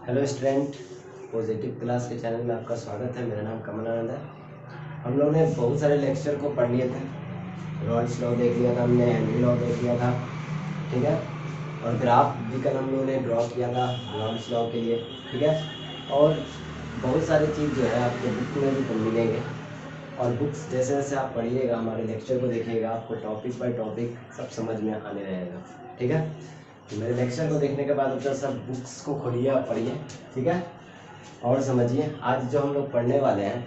Hello student, positive class के channel में आपका स्वागत है। मेरा नाम कमल आनंद है। हम लोगों ने बहुत सारे लेक्चर को पढ़ लिए थे। रॉल्स लॉ देख लिया था हमने, हेनरी लॉ देख लिया था, ठीक है। और ग्राफ भी कल हम लोगों ने ड्रॉ किया था रॉल्स लॉ के लिए, ठीक है। और बहुत सारी चीज़ जो है आपके बुक में भी मिलेंगे। और बुक्स जैसे जैसे आप पढ़िएगा, हमारे लेक्चर को देखिएगा, आपको टॉपिक बाय टॉपिक सब समझ में आने रहेगा, ठीक है। तो मेरे लेक्चर को देखने के बाद तो सब बुक्स को खोलिए और पढ़िए, ठीक है। और समझिए, आज जो हम लोग पढ़ने वाले हैं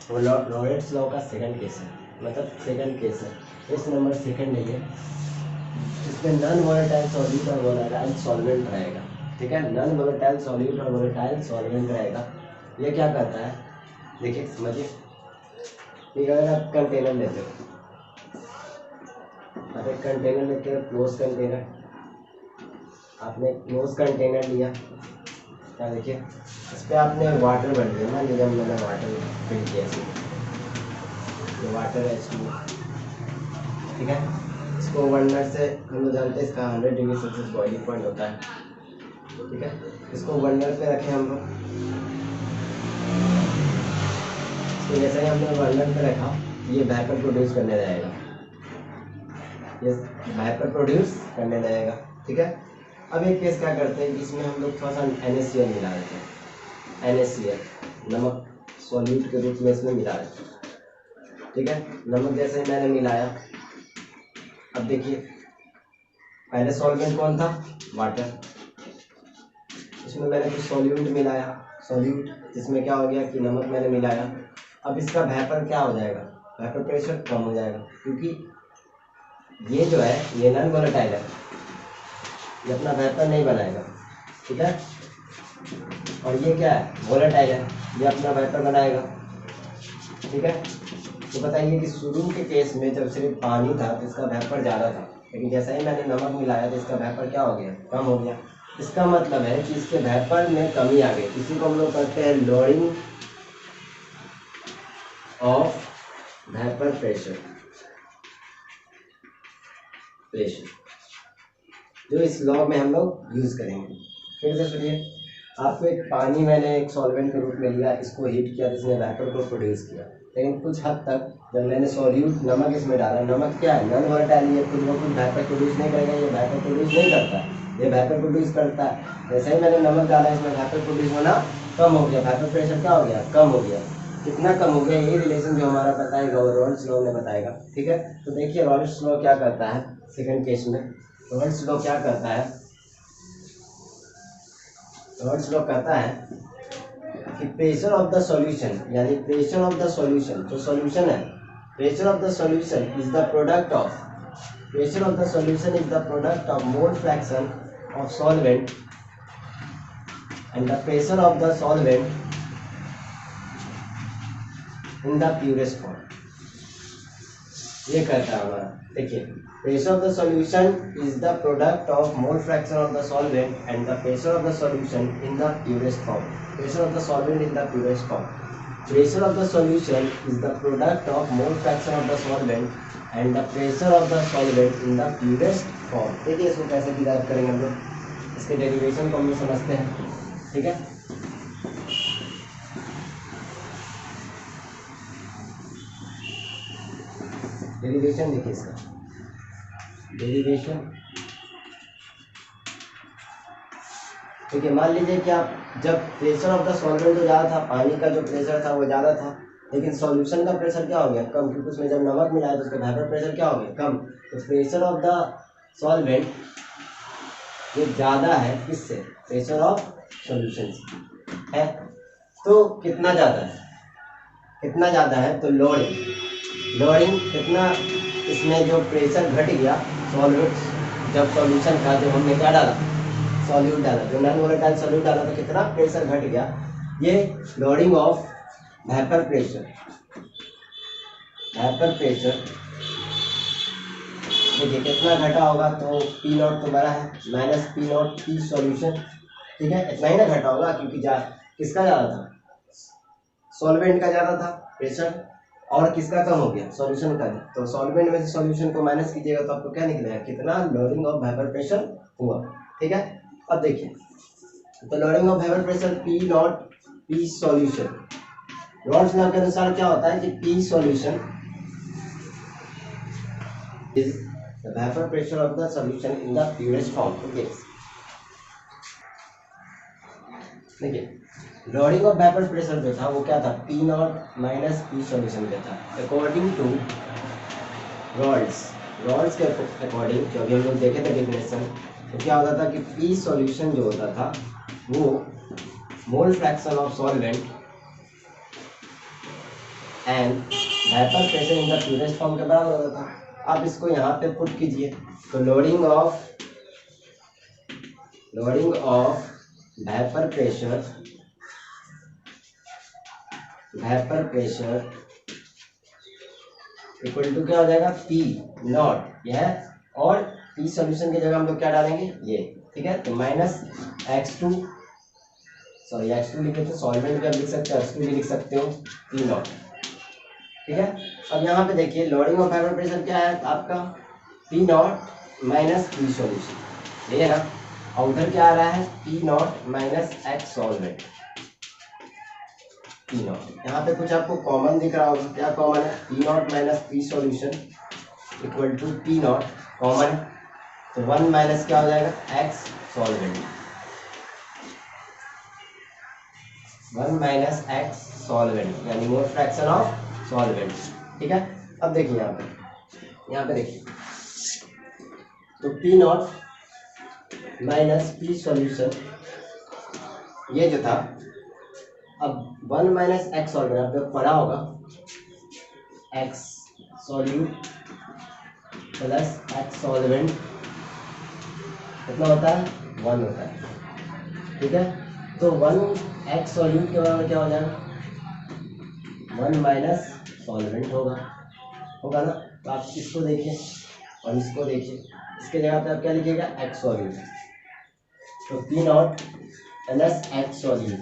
वो लॉरेंट्ज़ लॉ का सेकंड केस है, मतलब सेकंड केस है। केस नंबर सेकंड है ये। इसमें नॉन वोलेटाइल सॉल्यूट और वोलेटाइल सॉल्वेंट रहेगा, ठीक है। नॉन वोलेटाइल सॉल्यूट और वोलेटाइल सॉल्वेंट रहेगा। ये क्या करता है, देखिए समझिए। ठीक है, अगर आप कंटेनर लेते हो, आप एक कंटेनर लेते हो, क्लोज कंटेनर। आपने क्लोज कंटेनर लिया, क्या देखिए इस पर आपने वाटर भर दिया ना, जब मैंने वाटर फिल किया ये वाटर H2, ठीक है। इसको 1 मिनट से हम लोग जानते हैं, इसका 100 डिग्री सेल्सियस बॉइलिंग पॉइंट होता है, ठीक है। इसको 1 मिनट पे रखें हम लोग। इसको जैसे ही हमने 1 मिनट पे रखा, ये वेपर प्रोड्यूस करने रहेगा, ये वेपर प्रोड्यूस करने रहेगा, ठीक है। अब एक केस क्या करते हैं कि इसमें हम लोग थोड़ा सा NaCl मिला देते हैं। NaCl नमक सॉल्यूट के रूप में इसमें मिला देते हैं, ठीक है। नमक जैसे ही मैंने मिलाया, अब देखिए पहले सॉल्वेंट कौन था, वाटर। इसमें मैंने कुछ सॉल्यूट मिलाया, सॉल्यूट जिसमें क्या हो गया कि नमक मैंने मिलाया। अब इसका वेपर क्या हो जाएगा, वेपर प्रेशर कम हो जाएगा, क्योंकि ये जो है ये नॉन वोलेटाइल है, ये अपना वेपर नहीं बनाएगा, ठीक है। और ये क्या है, वोलेटाइल है, ये अपना वेपर बनाएगा, ठीक है। तो बताइए कि शुरू के केस में जब सिर्फ पानी था तो इसका वेपर ज़्यादा था, लेकिन जैसे ही मैंने नमक मिलाया तो इसका वेपर क्या हो गया, कम हो गया। इसका मतलब है कि इसके वेपर में कमी आ गई। इसी को हम लोग कहते हैं लोअरिंग ऑफ वेपर प्रेशर, जो इस लॉ में हम लोग यूज़ करेंगे। फिर से सुनिए, आपको एक पानी मैंने एक सॉल्वेंट के रूप में लिया, इसको हीट किया, इसने वेपर को प्रोड्यूस किया, लेकिन कुछ हद तक जब मैंने सॉल्यूट नमक इसमें डाला, नमक क्या है, नॉन वोलेटाइल, ये खुद ब खुद वेपर प्रोड्यूस नहीं करेगा, ये वेपर प्रोड्यूस नहीं करता है, ये वेपर प्रोड्यूस करता है। जैसे ही मैंने नमक डाला, इसमें वेपर प्रोड्यूस होना कम हो गया, वेपर प्रेशर क्या हो गया, कम हो गया। कितना कम हो गया, यही रिलेशन जो हमारा बताएगा वो रॉल्स लॉ ने बताएगा, ठीक है। तो देखिए रॉल्स लॉ क्या करता है सेकेंड केस में। रॉल्स लॉ क्या करता है, रॉल्स लॉ कहता है कि प्रेशर ऑफ द सॉल्यूशन, यानी प्रेशर ऑफ द सॉल्यूशन, जो सॉल्यूशन है, pressure of the solution is the product of, pressure of the solution is the product of mole fraction of solvent and the pressure of the solvent in the purest form. ये कहता है हमारा, देखिए pressure of the solution is the product of mole fraction of the solvent and the pressure of the solution in the purest form. Pressure of the solvent in the purest form, pressure of the solution is the product of mole fraction of the solvent and the pressure of the solvent in the purest form. देखिए इसको कैसे derive करेंगे हम लोग, इसके derivation को हम लोग समझते हैं, ठीक है। डेरिवेशन देखिए इसका, डेरिवेशन देखिए। मान लीजिए कि आप जब प्रेशर ऑफ द सॉल्वेंट जो ज़्यादा था, पानी का जो प्रेशर था वो ज़्यादा था, लेकिन सॉल्यूशन का प्रेशर क्या हो गया, कम, क्योंकि उसमें जब नमक मिलाया तो उसका वेपर प्रेशर क्या हो गया, कम। तो प्रेशर ऑफ द सॉल्वेंट ये ज़्यादा है किससे, प्रेशर ऑफ सॉल्यूशन से है। तो कितना ज़्यादा है, कितना ज़्यादा है, तो लोअरिंग, लोअरिंग कितना, इसमें जो प्रेशर घट गया सॉल्वेंट, जब सॉल्यूशन का जो हमने क्या डाला, सॉल्यूट डाला, जो नॉन वोलेटाइल सॉल्यूट डाला, तो कितना प्रेशर घट गया, ये lowering of vapour pressure, vapour pressure देखिए कितना घटा होगा, तो पी नॉट तो बड़ा है, minus P not P solution, ठीक है। इतना ही ना घटा होगा, क्योंकि किसका ज़्यादा था, सॉल्वेंट का ज़्यादा था प्रेशर, और किसका कम हो गया, सॉल्यूशन का। तो सॉल्वेंट में से सॉल्यूशन को माइनस कीजिएगा तो आपको क्या निकलेगा, कितना लोअरिंग ऑफ वेपर प्रेशर हुआ, ठीक है। अब देखिए तो loading of vapour pressure P not P solution, Rawls law के अनुसार क्या होता है कि P solution is the vapour pressure of the solution in the purest form. Okay, देखिए लोडिंग ऑफ वेपर प्रेशर जो था वो क्या था, P not minus P solution का था अकॉर्डिंग टू रॉल्स के अकॉर्डिंग। जो अभी हम लोग देखे थे डेफिनेशन, तो क्या होता था कि पी सॉल्यूशन जो होता था वो मोल fraction of solvent and vapour pressure in the purest form के बराबर होता था। आप इसको यहाँ पे पुट कीजिए, तो loading of vapour pressure equal to क्या हो जाएगा, पी नॉट यह, और पी सॉल्यूशन की जगह हम लोग क्या डालेंगे, ये, ठीक है। तो माइनस x2 लिखे थे, सॉल्वेंट भी आप लिख सकते हो, x2 भी लिख सकते हो, पी नॉट, ठीक है। अब यहाँ पे देखिए लोडिंग ऑफ वेपर प्रेशर क्या है आपका, P not minus P solution, ठीक है ना। और उधर क्या आ रहा है, P not minus X solvent, P not. यहाँ पे कुछ आपको कॉमन दिख रहा होगा, क्या कॉमन है, P not minus P solution equal to P naught common, तो 1 माइनस क्या हो जाएगा, X solvent, 1 minus X solvent यानी मोल फ्रैक्शन ऑफ सॉल्वेंट, ठीक है। अब देखिए यहाँ पे देखिए, तो P not minus P solution ये जो था, अब 1 माइनस एक्स सॉल्वेंट आपने पढ़ा होगा, x solute plus x solvent कितना होता है, 1 होता है, ठीक है। तो 1 एक्स सॉल्यूट के बराबर क्या हो जाएगा, 1 माइनस सॉल्वेंट होगा ना। तो आप इसको देखिए और इसको देखिए, इसके जगह पे आप क्या लिखिएगा, एक्स सॉल्यूट, तो P not plus x solute,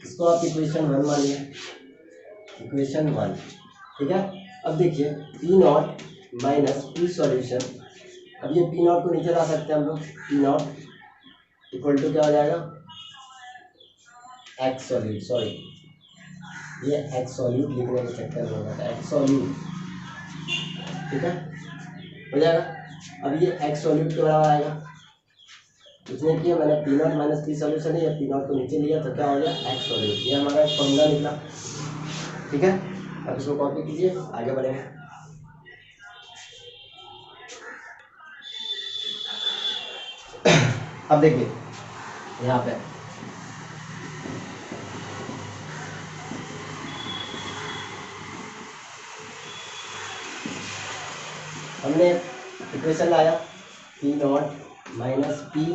इसको आप इक्वेशन 1 मानिए, इक्वेशन 1, ठीक है। अब देखिए P not minus P solution, अब ये पी नॉट को नीचे ला सकते हैं हम लोग, पी नॉट इक्वल टू क्या हो जाएगा, एक्स सॉल्यूट, सॉरी ये एक्स सॉल्यूट लिखने के चक्कर में होगा, एक्स सॉल्यूट, ठीक है, हो जाएगा। अब ये एक्स सॉल्यूट के बराबर आएगा, इसने किया मैंने P not minus P solution है, या पी नॉट को नीचे लिया तो क्या हो गया, एक्स सॉल्यूट, ये हमारा एक फॉर्मूला निकला, ठीक है। अब इसको कॉपी कीजिए, आगे बढ़ेंगे। अब देखिए यहाँ पे हमने इक्वेशन लाया, P not minus P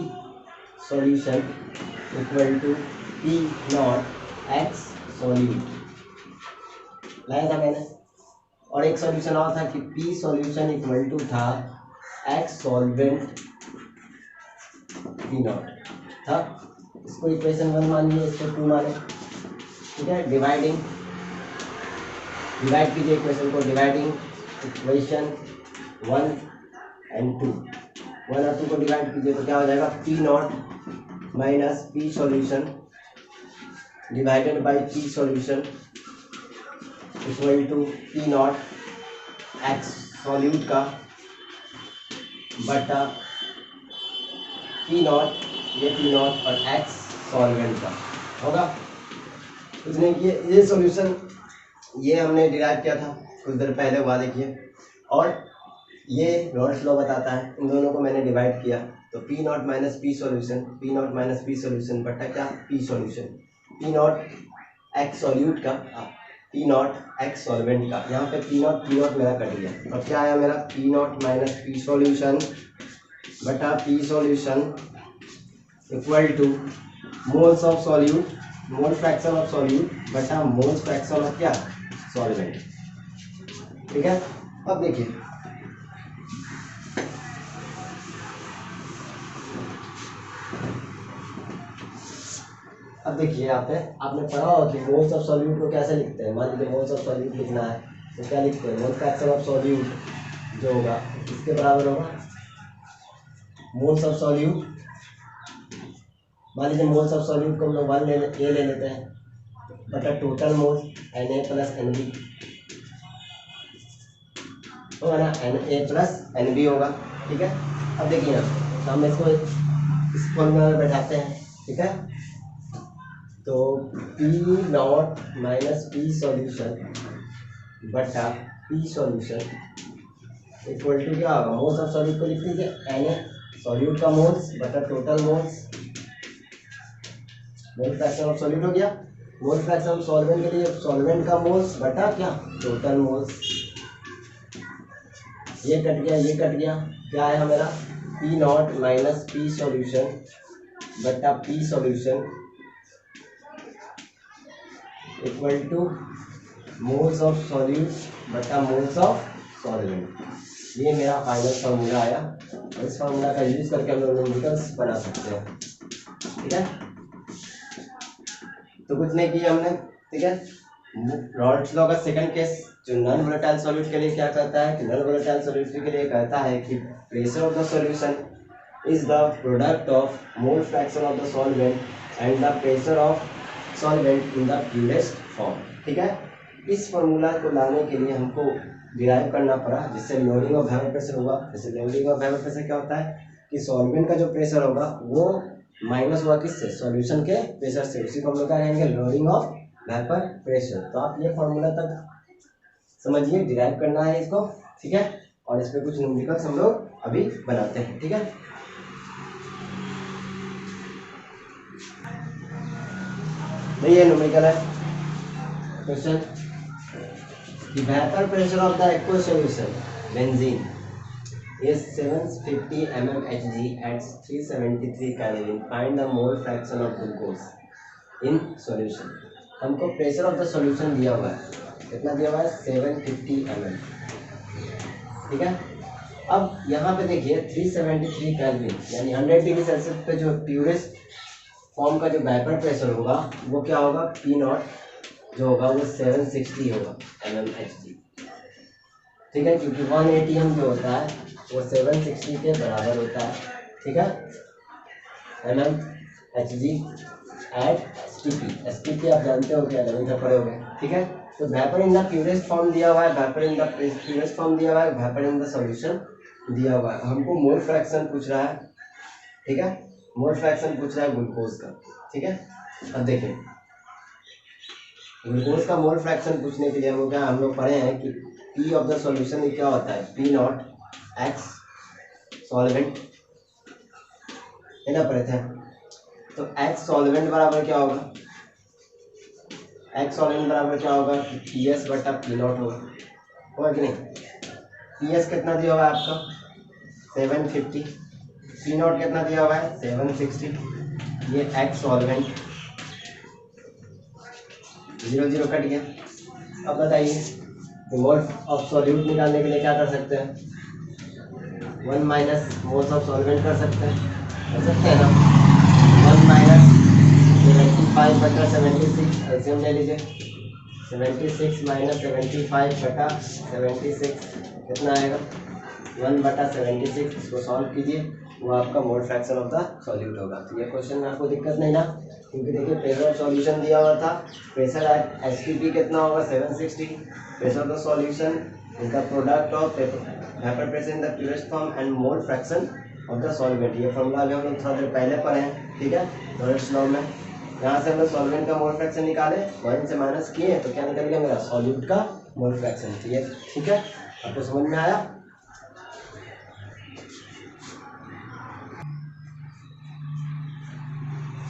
solution equal to P naught X solute लाया था मैंने, और एक सॉल्यूशन और था कि पी सॉल्यूशन इक्वल टू था एक्स सॉल्वेंट पी नॉट था। इसको इक्वेशन 1 मानिए, इसको 2 माने, ठीक है। डिवाइड कीजिए इक्वेशन को, डिवाइडिंग इक्वेशन 1 एंड 2, 1 और 2 को डिवाइड कीजिए तो क्या हो जाएगा, P not minus P solution divided by P solution equal to P naught X solute का बटा पी नॉट, ये पी नॉट और एक्स सॉल्वेंट का होगा। उसने ये सॉल्यूशन ये हमने डिराइव किया था कुछ देर पहले, हुआ देखिए, और ये रॉल्स लॉ बताता है, इन दोनों को मैंने डिवाइड किया, तो P not minus P solution बटा क्या, P solution, P naught X solute का, पी नॉट एक्स सॉल्वेंट का, यहाँ पे पी नॉट मेरा कट गया, अब क्या आया मेरा, P not minus P solution बटा P solution equal to moles of solute, mole fraction of solute बटा मोल्स फ्रैक्शन ऑफ क्या, सॉल्वेंट, ठीक है। अब देखिए यहाँ पे आपने पढ़ा होगा कि मोल्स ऑफ सॉल्यूट को कैसे लिखते हैं। मान लीजिए मोल्स ऑफ सॉल्यूट लिखना है तो क्या लिखते हैं, मोल फ्रैक्शन ऑफ सॉल्यूट जो होगा इसके बराबर होगा मोल्स ऑफ सॉल्यूट मान लीजिए मोल्स ऑफ सॉल्यूट को हम लोग 1 ले लेते हैं बटा total moles Na plus Nb होगा ना, Na प्लस Nb होगा। ठीक है, अब देखिए ना, तो हम इसको इस फॉर्मूला में बैठाते हैं। ठीक है, तो P not minus P solution बटा P सॉल्यूशन इक्वल टू क्या होगा, मोल्स ऑफ सॉल्यूट को लिख दीजिए Na सॉल्यूट का मोल्स बटा total moles, mole fraction of solute हो गया, मोल फ्रैक्शन ऑफ सॉल्वेंट के लिए सॉल्वेंट का मोल्स बटा क्या टोटल मोल्स। ये कट गया, ये कट गया, क्या है हमारा P not minus P solution बटा P solution equal to moles of solute बटा मोल्स ऑफ सॉल्वेंट। ये मेरा फाइनल फार्मूला आया और इस फार्मूला का यूज करके हम लोग न्यूमेरिकल्स बना सकते हैं। ठीक है, तो कुछ नहीं किया हमने। ठीक है, रॉल्स लॉ का सेकंड केस जो नॉन वोलेटाइल सॉल्यूट के लिए क्या कहता है कि नॉन वोलेटाइल सॉल्यूट के लिए कहता है कि pressure of the solution is the product of mole fraction of the solvent and the pressure of solvent in the purest form. ठीक है, इस फॉर्मूला को लाने के लिए हमको डिराइव करना पड़ा, जिससे लोडिंग ऑफ वेपर प्रेशर होगा। जैसे लोडिंग ऑफ वेपर प्रेशर क्या होता है कि सॉल्वेंट का जो प्रेशर होगा वो माइनस हुआ किससे, सॉल्यूशन के प्रेशर से, उसी को हम लोग क्या कहेंगे लोडिंग ऑफ वेपर प्रेशर। तो आप ये फॉर्मूला तक समझिए, डिराइव करना है इसको। ठीक है, और इस पर कुछ न्यूमेरिकल्स हम लोग अभी बनाते हैं। ठीक है, तो ये न्यूमेरिकल है question. The vapor pressure of the aqueous solution benzene is 750 mmHg at 373 Kelvin. Find the mole fraction of glucose in solution. हमको प्रेशर ऑफ द सॉल्यूशन दिया हुआ है, कितना दिया हुआ है 750 mm। ठीक है, अब यहाँ पे देखिए 373 केल्विन यानी 100 डिग्री सेल्सियस पे जो प्यूरेस्ट फॉर्म का जो वेपर प्रेशर होगा वो क्या होगा, P नॉट जो होगा वो 760 होगा mmHg। ठीक है, क्योंकि 180 m जो होता है वो 760 के बराबर होता है। ठीक है, mmHg एट STP आप जानते हो क्या, 11 में पढ़े होंगे। ठीक है, तो vapour in the purest form दिया हुआ है, vapour in the purest form दिया हुआ है, वेपर इन द सॉल्यूशन दिया हुआ है। हमको मोल फ्रैक्शन पूछ रहा है। ठीक है, मोल फ्रैक्शन पूछ रहा है ग्लूकोज का। ठीक है, अब देखिए ग्लूकोज का मोल फ्रैक्शन पूछने के लिए हम लोग पढ़े हैं कि P ऑफ द सॉल्यूशन क्या होता है, P नॉट एक्स सॉल्वेंट है ना, पढ़े थे। तो एक्स सॉल्वेंट बराबर क्या होगा, एक्स सॉल्वेंट बराबर क्या होगा, PS बटा P नॉट होगा कि नहीं। PS कितना दिया हुआ है आपका 750, P नॉट कितना दिया हुआ है 760, ये एक्स सॉल्वेंट 0 0 कट गया। अब बताइए मोल ऑफ सॉल्यूट निकालने के लिए क्या कर सकते हैं, 1 माइनस मोल्स ऑफ सॉल्वेंट कर सकते हैं ना, 1 माइनस 75 बटा 76 एलसीएम ले लीजिए, 76 माइनस 75 बटा 76 कितना आएगा 1 बटा 76। इसको सॉल्व कीजिए, वो आपका मोल फ्रैक्शन ऑफ द सॉल्यूट होगा। तो ये क्वेश्चन में आपको दिक्कत नहीं ना, क्योंकि देखिए प्रेशर ऑफ सॉल्यूशन दिया हुआ था, प्रेशर एट STP कितना होगा 760, pressure of the solution is the product of vapour pressure in the purest form and mole fraction of the solvent. ये फॉर्मूला अभी हम लोग थोड़ा देर पहले पढ़े हैं। ठीक है, रॉल्स लॉ में यहाँ से हम लोग सॉल्वेंट का मोल फ्रैक्शन निकाले, 1 से माइनस किए तो क्या निकल गया मेरा सॉल्यूट का मोल फ्रैक्शन। ठीक है, आपको समझ में आया।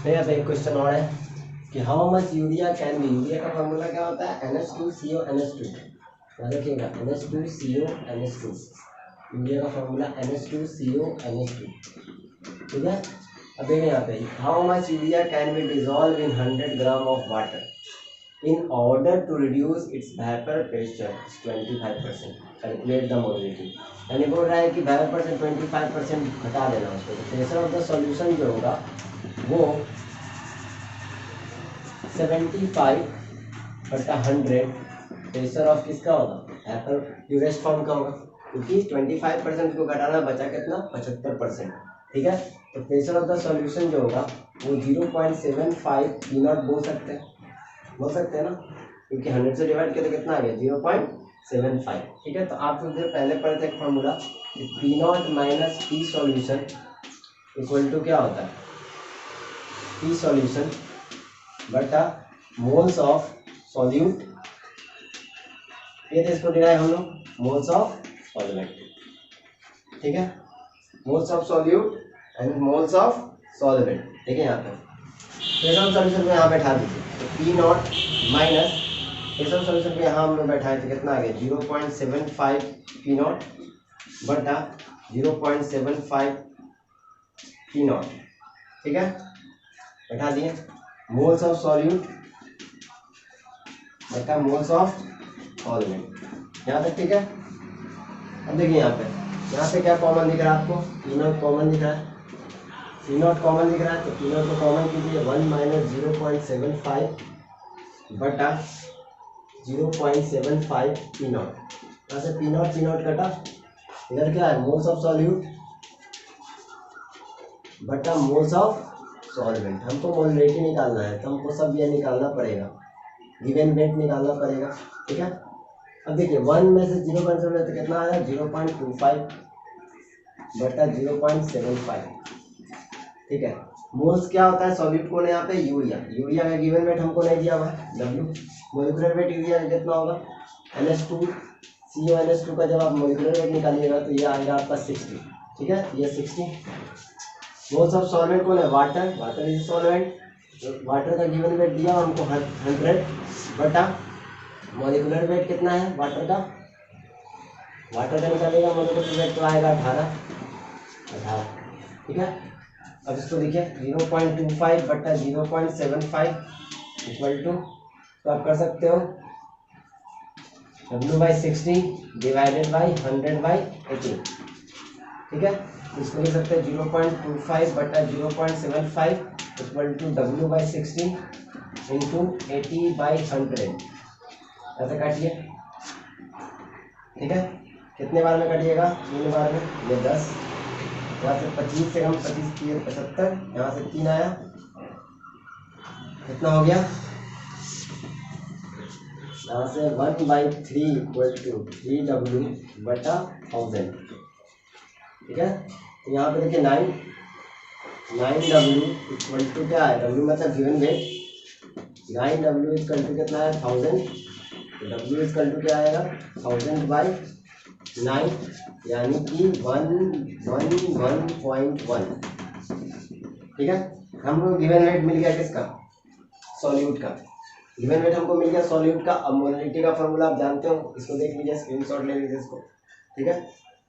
फिर एक क्वेश्चन और है कि how much urea can B, urea का फॉर्मूला क्या होता है NH2CO NH2। याद रखिएगा NH2CO NH2, यूरिया का फॉर्मूला NH2CO NH2। ठीक है, अब देखिए यहाँ पे how much urea can be dissolve in 100 gram of water in order to reduce its vapour pressure 25%, calculate the molality. यानी बोल रहा है कि वेपर प्रेशर 25% घटा देना उसको। तो प्रेशर ऑफ द सॉल्यूशन जो होगा वो 75 बटा 100 प्रेशर ऑफ किसका होगा, वेपर प्योरेस्ट फॉर्म का होगा, क्योंकि 25% को घटाना बचा कितना 75%। ठीक है, तो प्रेशर ऑफ द सॉल्यूशन जो होगा वो 0.75 पी नॉट बोल सकते हैं ना, क्योंकि 100 से डिवाइड किया तो कितना आ गया 0.75। ठीक है, तो आप जो पहले पढ़े थे फॉर्मूला कि P not minus P solution equal to क्या होता है, पी सॉल्यूशन बटा मोल्स ऑफ सॉल्यूट, ये तो इसको डिराइव हम लोग मोल्स ऑफ सॉल्वेंट। ठीक है, moles of solute and moles of solvent. देखिए यहाँ पे प्रेशर सॉल्यूशन को यहाँ बैठा दीजिए, तो P not minus pressure solution को यहाँ हमने बैठाए तो कितना आ गया 0.75 पी नॉट बटा 0.75 पी नॉट। ठीक है, बैठा दिए मोल्स ऑफ सॉल्यूट बटा मोल्स ऑफ सॉल्वेंट। यहाँ तक ठीक है। अब देखिए यहाँ पे क्या कॉमन दिख रहा है आपको, पी नॉट कॉमन दिख रहा है, पी नॉट कॉमन दिख रहा है, तो पी नॉट को कॉमन कीजिए 1 माइनस 0.75 बटा 0.75 पी नॉट। यहाँ से पी नॉट कटा, इधर क्या है मोल्स ऑफ सॉल्यूट बटा मोल्स ऑफ सॉल्वेंट। हमको मोलरिटी निकालना है तो हमको सब ये निकालना पड़ेगा, गिवन वेट निकालना पड़ेगा। ठीक है, अब देखिए 1 में से 0.7 तो कितना आया 0.25 बटा 0.75। ठीक है, मोल्स क्या होता है सॉल्यूट कौन है यहाँ पे यूरिया का गिवन वेट हमको नहीं दिया हुआ है W, मोलिकुलर वेट यूरिया का कितना होगा NH2 CONH2 का जब आप मोलिकुलर वेट निकालिएगा तो ये आएगा आपका 60। ठीक है, ये 60। मोल्स ऑफ सॉल्वेंट कौन है वाटर इज सॉल्वेंट, वाटर का गिवन वेट दिया हमको 100 बटा मोलिकुलर वेट कितना है वाटर का निकालेगा मोलिकुलर वेट तो आएगा 18। ठीक है, अब इसको देखिए 0.25 बटा 0.75 इक्वल टू, तो आप कर सकते हो W/60 डिवाइडेड बाई 100/18। ठीक है, इसको लिख सकते हैं 0.25 बटा 0.75 इक्वल टू W/60 इंटू 80/100। ऐसे काटिए। ठीक है, कितने बार में काटिएगा 3 बार में, ये 10, यहाँ से 25 से हम 25 3 75, यहाँ से 3 आया, कितना हो गया यहाँ से 1/3 इक्वल टू 3W बटा 1000। ठीक है, तो यहाँ पे देखिए 9W इक्वल टू क्या है, W मतलब given weight, 9W equal to कितना है 1000, तो W इक्वल टू क्या आएगा 1000/9 यानी कि 111.1। ठीक है, हमको गिवन वेट मिल गया किसका सॉल्यूट का, गिवन वेट हमको मिल गया सॉल्यूट का। अब मोलरिटी का फॉर्मूला आप जानते हो, इसको देख लीजिए, स्क्रीनशॉट ले लीजिए इसको। ठीक है,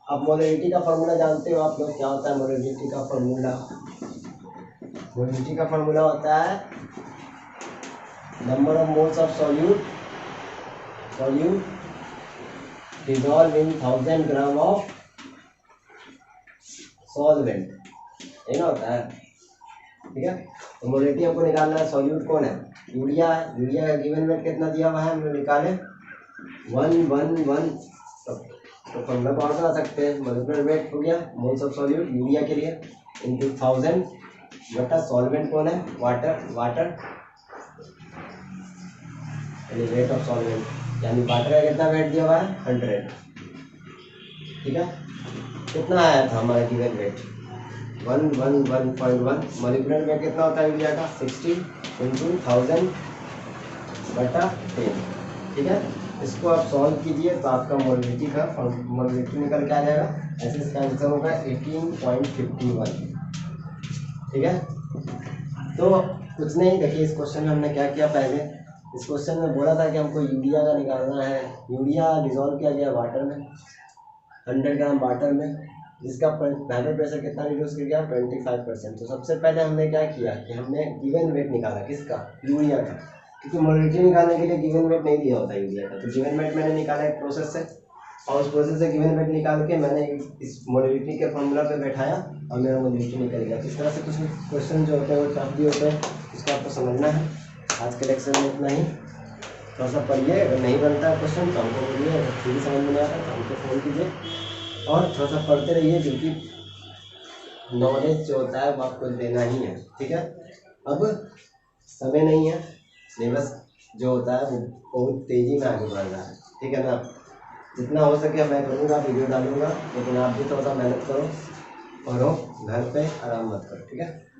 अब मोलरिटी का फॉर्मूला जानते हो आप लोग, क्या होता है मोलरिटी का फॉर्मूला, मोलरिटी का फॉर्मूला होता है number of moles of solute dissolved in 1000 gram of solvent, ये ना होता है। ठीक है, तो मोलरिटी हमको निकालना है, सॉल्यूट कौन है यूरिया का गिवन वेट कितना दिया हुआ है हम लोग निकाले 111, तो फॉर्मूला कौन सा आ सकते हैं, मोलिकुलर वेट हो गया मोल्स ऑफ सॉल्यूट यूरिया के लिए इंटू 1000 बटा सॉल्वेंट कौन है वाटर यानी वेट ऑफ सॉल्वेंट, यानी वाटर का कितना वेट दिया हुआ है 100। ठीक है, कितना आया था हमारा गिवन वेट 111.1, मोलिकुलर वेट कितना होता है यूरिया का 60 इंटू 1000 बटा 10। ठीक है, इसको आप सॉल्व कीजिए तो आपका मोलरिटी निकल के आ जाएगा, ऐसे इसका आंसर होगा 18.51। ठीक है, तो कुछ नहीं, देखिए इस क्वेश्चन में हमने क्या किया, पहले इस क्वेश्चन में बोला था कि हमको यूरिया का निकालना है, यूरिया डिजोल्व किया गया वाटर में 100 ग्राम वाटर में, जिसका वेपर प्रेशर कितना रिड्यूस कर गया 25%। तो सबसे पहले हमने क्या किया कि हमने गिवन वेट निकाला किसका यूरिया का, क्योंकि मोलरिटी निकालने के लिए गिवन वेट नहीं दिया होता यूरिया का, तो गिवन वेट मैंने निकाला एक प्रोसेस से, और उस प्रोसेस से गिवन वेट निकाल के मैंने इस मोलरिटी के फॉर्मूला पे बैठाया और मेरा मोलरिटी निकल गया। इस तरह से कुछ क्वेश्चन जो होते हैं वो टफ भी होते हैं, इसको आपको समझना है। आज के लेक्चर में इतना ही, थोड़ा सा पढ़िए, अगर नहीं बनता है क्वेश्चन तो हमको बोलिए, अगर फिर भी समझ में नहीं आता तो हमको फ़ोन कीजिए और थोड़ा सा पढ़ते रहिए, क्योंकि नॉलेज जो होता है वो आपको देना ही है, ठीक है। अब समय नहीं है, सिलेबस जो होता है वो बहुत तेज़ी में आगे बढ़ रहा है, ठीक है ना। जितना हो सके मैं करूँगा, वीडियो डालूंगा, लेकिन आप भी थोड़ा सा मेहनत करो, पढ़ो, घर पे आराम मत करो, ठीक है।